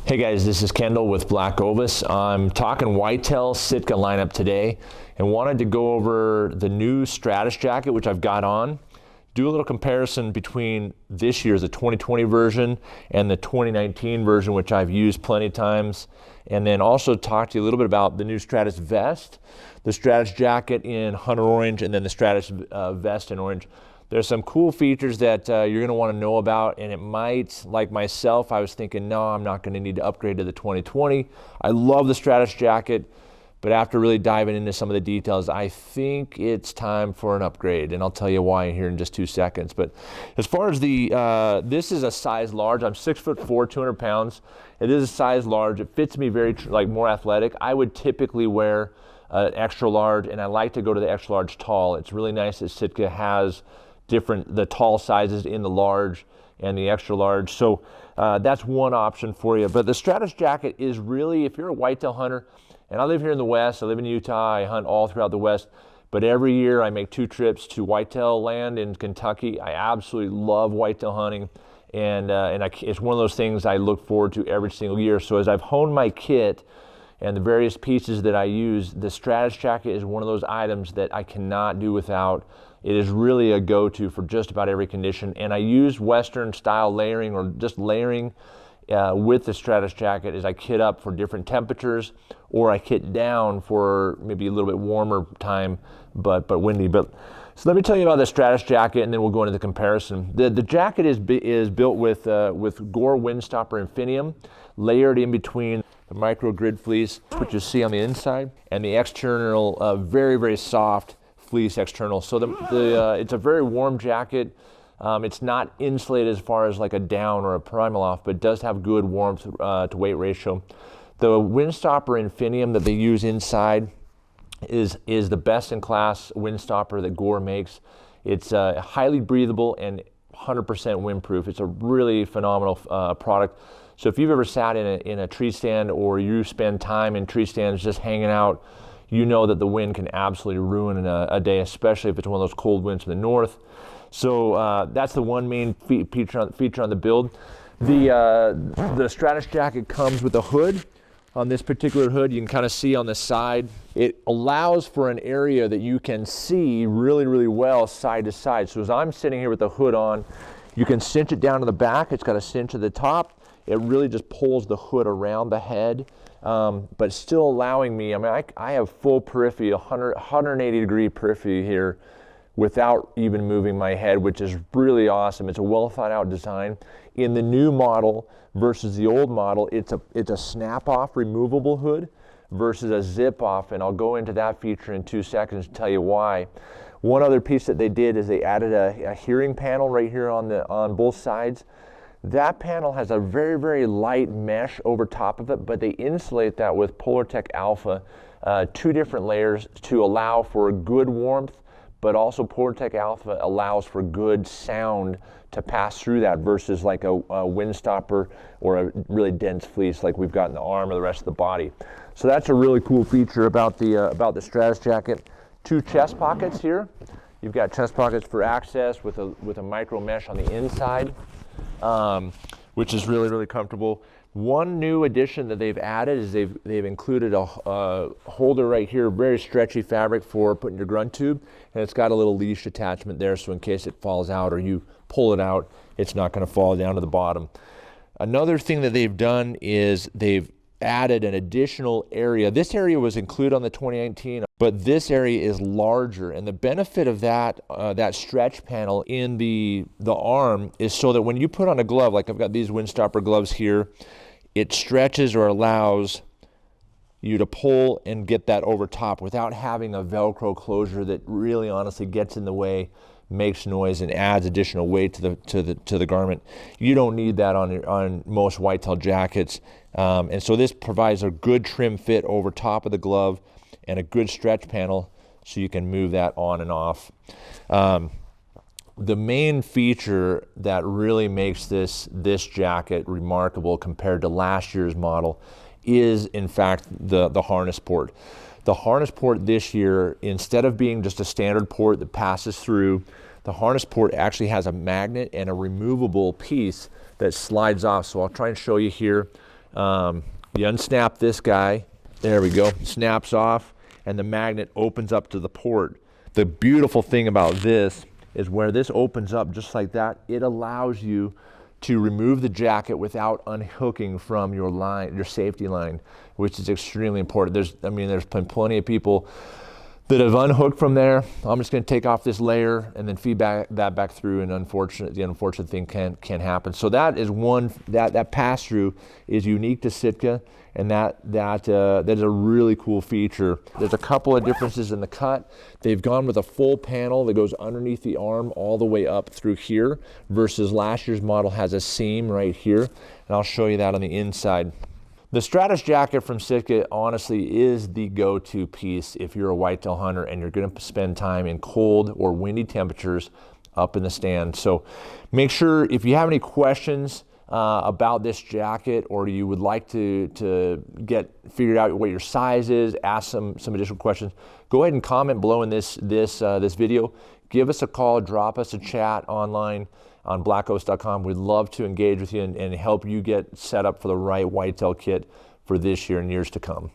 Hey guys, this is Kendall with BlackOvis. I'm talking Whitetail Sitka lineup today and wanted to go over the new Stratus Jacket, which I've got on, do a little comparison between this year's, the 2020 version, and the 2019 version, which I've used plenty of times, and then also talk to you a little bit about the new Stratus Vest, the Stratus Jacket in Hunter Orange, and then the Stratus Vest in Orange. There's some cool features that you're going to want to know about, and it might, like myself, I was thinking, no, I'm not going to need to upgrade to the 2020. I love the Stratus Jacket, but after really diving into some of the details, I think it's time for an upgrade, and I'll tell you why here in just 2 seconds. But as far as the, this is a size large. I'm 6'4", 200 pounds. It is a size large. It fits me very, more athletic. I would typically wear extra large, and I like to go to the extra large tall. It's really nice that Sitka has the tall sizes in the large and the extra large. So that's one option for you. But the Stratus Jacket is really, if you're a whitetail hunter, and I live here in the West, I live in Utah, I hunt all throughout the West, but every year I make 2 trips to whitetail land in Kentucky. I absolutely love whitetail hunting, and it's one of those things I look forward to every single year. So as I've honed my kit and the various pieces that I use, the Stratus Jacket is one of those items that I cannot do without. It is really a go-to for just about every condition, and I use Western style layering, or just layering with the Stratus Jacket as I kit up for different temperatures, or I kit down for maybe a little bit warmer time, but windy. But so let me tell you about the Stratus Jacket, and then we'll go into the comparison. The jacket is built with Gore Windstopper Infinium, layered in between the micro grid fleece, which you see on the inside, and the external very, very soft fleece external. So it's a very warm jacket. It's not insulated as far as like a down or a Primaloft, but it does have good warmth to weight ratio. The Windstopper Infinium that they use inside is the best in class windstopper that Gore makes. It's highly breathable and 100% windproof. It's a really phenomenal product. So if you've ever sat in a tree stand, or you spend time in tree stands just hanging out, you know that the wind can absolutely ruin a day, especially if it's one of those cold winds from the north. So that's the one main feature on the build. The Stratus Jacket comes with a hood. On this particular hood, you can kind of see on the side, it allows for an area that you can see really, really well side to side. So as I'm sitting here with the hood on, you can cinch it down to the back. It's got a cinch at the top. It really just pulls the hood around the head. But still allowing me, I have full periphery, 180 degree periphery here without even moving my head, which is really awesome. It's a well thought out design. In the new model versus the old model, it's a snap off removable hood versus a zip off, and I'll go into that feature in 2 seconds to tell you why. One other piece that they did is they added a hearing panel right here on both sides. That panel has a very, very light mesh over top of it, but they insulate that with Polartec Alpha, 2 different layers to allow for good warmth, but also Polartec Alpha allows for good sound to pass through that versus like a windstopper or a really dense fleece like we've got in the arm or the rest of the body. So that's a really cool feature about the Stratus Jacket. 2 chest pockets here. You've got chest pockets for access with a micro mesh on the inside. Which is really, really comfortable. One new addition that they've added is they've included a holder right here, very stretchy fabric for putting your grunt tube, and it's got a little leash attachment there, so in case it falls out or you pull it out, it's not going to fall down to the bottom. Another thing that they've done is they've added an additional area. This area was included on the 2019, but this area is larger, and the benefit of that stretch panel in the arm is so that when you put on a glove, like I've got these windstopper gloves here, it stretches or allows you to pull and get that over top without having a Velcro closure that really honestly gets in the way, makes noise, and adds additional weight to the garment. You don't need that on most whitetail jackets, and so this provides a good trim fit over top of the glove and a good stretch panel, so you can move that on and off. The main feature that really makes this jacket remarkable compared to last year's model is, in fact, the harness port. The harness port this year, instead of being just a standard port that passes through, the harness port actually has a magnet and a removable piece that slides off. So I'll try and show you here. You unsnap this guy, there we go, snaps off, and the magnet opens up to the port. The beautiful thing about this is where this opens up just like that, it allows you to remove the jacket without unhooking from your line, your safety line, which is extremely important. There's been plenty of people that have unhooked from there. I'm just going to take off this layer and then feed that back through, and the unfortunate thing can happen. So that is that pass through is unique to Sitka, and that is a really cool feature. There's a couple of differences in the cut. They've gone with a full panel that goes underneath the arm all the way up through here, versus last year's model has a seam right here, and I'll show you that on the inside. The Stratus jacket from Sitka honestly is the go-to piece if you're a whitetail hunter and you're going to spend time in cold or windy temperatures up in the stand. So make sure, if you have any questions about this jacket, or you would like to get figured out what your size is, ask some additional questions, go ahead and comment below in this video. Give us a call, drop us a chat online on BlackOvis.com. We'd love to engage with you and help you get set up for the right whitetail kit for this year and years to come.